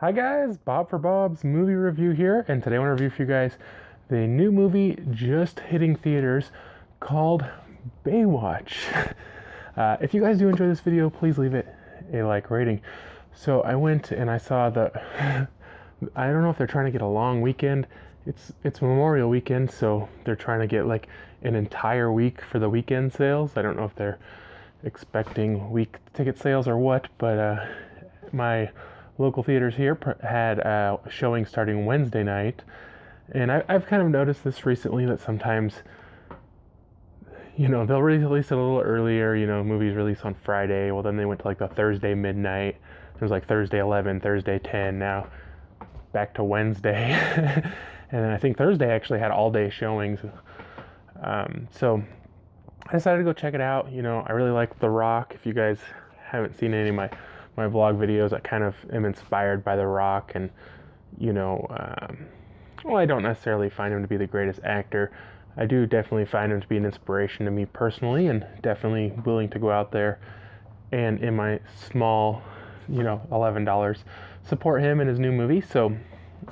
Hi guys, Bob for Bob's movie review here, and today I want to review for you guys the new movie just hitting theaters called Baywatch. If you guys do enjoy this video, please leave it a like rating. So I went and I saw the, I don't know if they're trying to get a long weekend. It's Memorial Weekend, so they're trying to get like an entire week for the weekend sales. I don't know if they're expecting week ticket sales or what, but my local theaters here had a showing starting Wednesday night, and I've kind of noticed this recently that sometimes, they'll release it a little earlier. Movies release on Friday, well then they went to like the Thursday midnight. It was like Thursday 11, Thursday 10, now back to Wednesday. And then I think Thursday actually had all day showings. So I decided to go check it out. I really like The Rock. If you guys haven't seen any of my vlog videos, I kind of am inspired by The Rock, and well, I don't necessarily find him to be the greatest actor. I do definitely find him to be an inspiration to me personally, and definitely willing to go out there and in my small, $11, support him in his new movie. So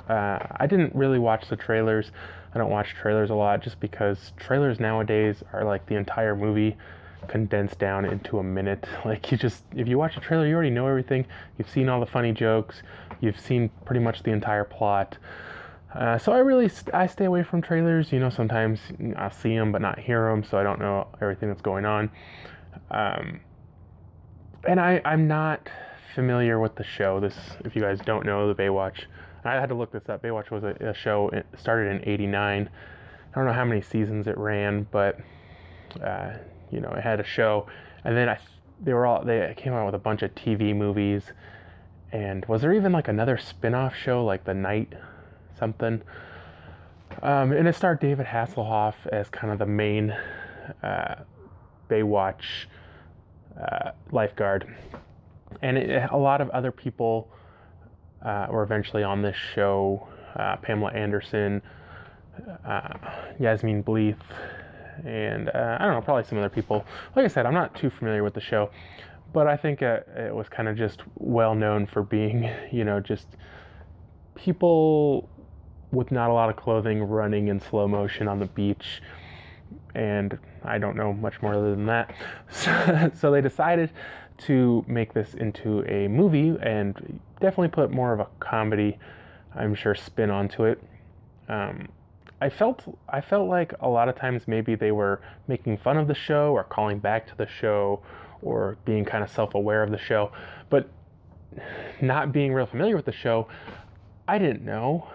I didn't really watch the trailers. I don't watch trailers a lot just because trailers nowadays are like the entire movie condensed down into a minute. Like if you watch a trailer, you already know everything. You've seen all the funny jokes. You've seen pretty much the entire plot. So I stay away from trailers. Sometimes I'll see them but not hear them, so I don't know everything that's going on. And I'm not familiar with the show. If you guys don't know, the Baywatch, I had to look this up. Baywatch was a show. It started in '89. I don't know how many seasons it ran, but it had a show, and then they came out with a bunch of TV movies. And was there even like another spin-off show, like The Night something? And it starred David Hasselhoff as kind of the main Baywatch lifeguard, and a lot of other people were eventually on this show. Pamela Anderson, Yasmin Bleeth, and I don't know, probably some other people. Like I said, I'm not too familiar with the show, but I think it was kind of just well known for being, just people with not a lot of clothing running in slow motion on the beach. And I don't know much more other than that. So they decided to make this into a movie and definitely put more of a comedy, I'm sure, spin onto it. I felt like a lot of times maybe they were making fun of the show or calling back to the show or being kind of self-aware of the show, but not being real familiar with the show, I didn't know.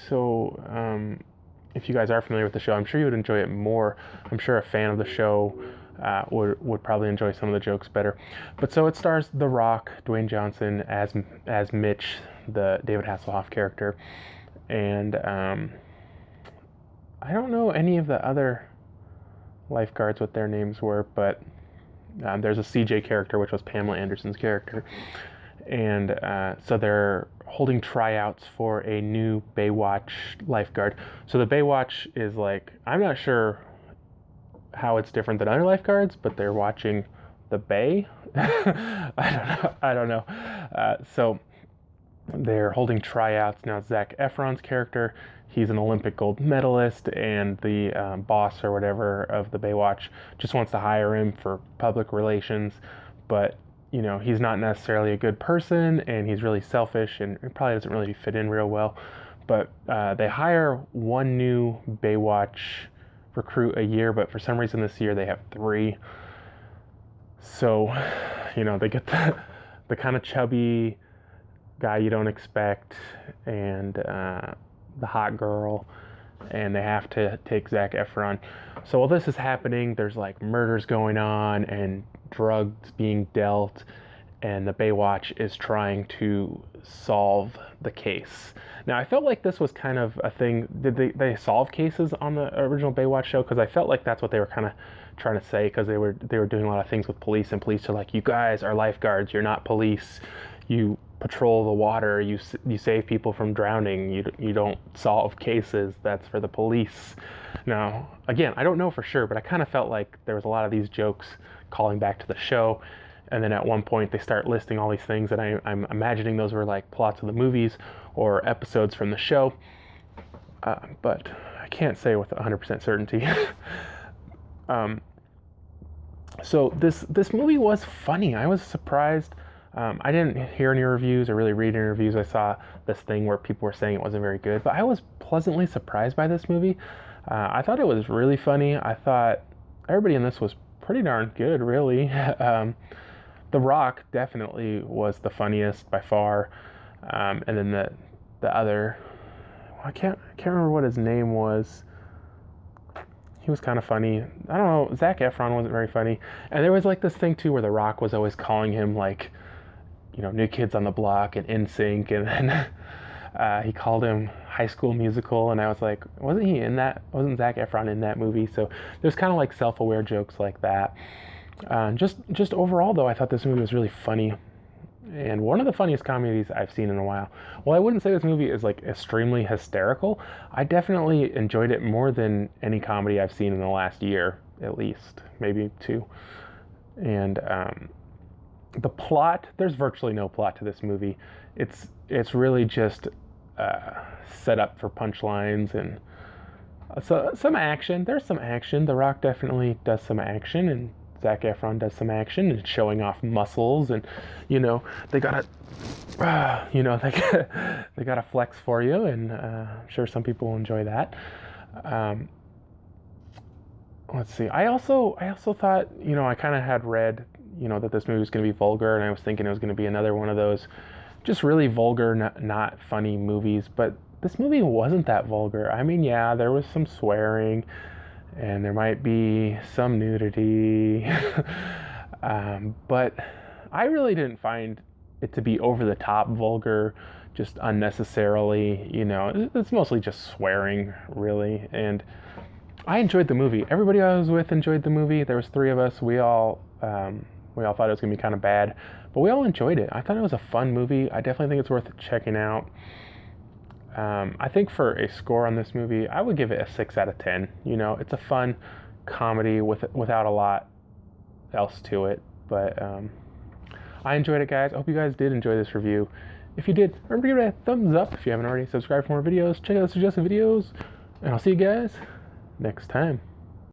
So if you guys are familiar with the show, I'm sure you would enjoy it more. I'm sure a fan of the show would probably enjoy some of the jokes better. But so it stars The Rock, Dwayne Johnson as Mitch, the David Hasselhoff character, and I don't know any of the other lifeguards what their names were, but there's a CJ character, which was Pamela Anderson's character. And so they're holding tryouts for a new Baywatch lifeguard. So the Baywatch is like, I'm not sure how it's different than other lifeguards, but they're watching the bay. I don't know. So they're holding tryouts. Now Zac Efron's character, he's an Olympic gold medalist, and the boss or whatever of the Baywatch just wants to hire him for public relations, but he's not necessarily a good person, and he's really selfish, and it probably doesn't really fit in real well. But they hire one new Baywatch recruit a year, but for some reason this year they have 3. So, they get the kind of chubby guy you don't expect, and the hot girl, and they have to take Zac Efron. So while this is happening, there's like murders going on and drugs being dealt, and the Baywatch is trying to solve the case. Now, I felt like this was kind of a thing. Did they solve cases on the original Baywatch show? Because I felt like that's what they were kind of trying to say, because they were doing a lot of things with police, and police are like, you guys are lifeguards, you're not police. You patrol the water, you save people from drowning, you don't solve cases, that's for the police. Now, again, I don't know for sure, but I kind of felt like there was a lot of these jokes calling back to the show, And then at one point they start listing all these things, and I'm imagining those were like plots of the movies or episodes from the show. But I can't say with 100% certainty. So this movie was funny. I was surprised. I didn't hear any reviews or really read any reviews. I saw this thing where people were saying it wasn't very good, but I was pleasantly surprised by this movie. I thought it was really funny. I thought everybody in this was pretty darn good, really. The Rock definitely was the funniest by far. And then the other, I can't remember what his name was. He was kind of funny. I don't know. Zac Efron wasn't very funny. And there was like this thing too where The Rock was always calling him like, New Kids on the Block and NSYNC, and then he called him High School Musical, and I was like, wasn't Zac Efron in that movie? So there's kind of like self-aware jokes like that. Just overall though, I thought this movie was really funny, and one of the funniest comedies I've seen in a while. Well, I wouldn't say this movie is like extremely hysterical. I definitely enjoyed it more than any comedy I've seen in the last year, at least, maybe 2. And the plot, there's virtually no plot to this movie. It's really just set up for punchlines and some action. There's some action. The Rock definitely does some action, and Zac Efron does some action and showing off muscles, and they gotta they gotta flex for you, and I'm sure some people will enjoy that. Let's see. I also thought, I kind of had read, that this movie was going to be vulgar, and I was thinking it was going to be another one of those just really vulgar, not funny movies. But this movie wasn't that vulgar. I mean, yeah, there was some swearing, and there might be some nudity, but I really didn't find it to be over the top vulgar, just unnecessarily. It's mostly just swearing, really, and I enjoyed the movie. Everybody I was with enjoyed the movie. There was 3 of us. We all thought it was gonna be kind of bad, but we all enjoyed it. I thought it was a fun movie. I definitely think it's worth checking out. I think for a score on this movie, I would give it a 6 out of 10. It's a fun comedy without a lot else to it, but I enjoyed it, guys. I hope you guys did enjoy this review. If you did, remember to give it a thumbs up. If you haven't already, subscribe for more videos. Check out the suggested videos, and I'll see you guys next time.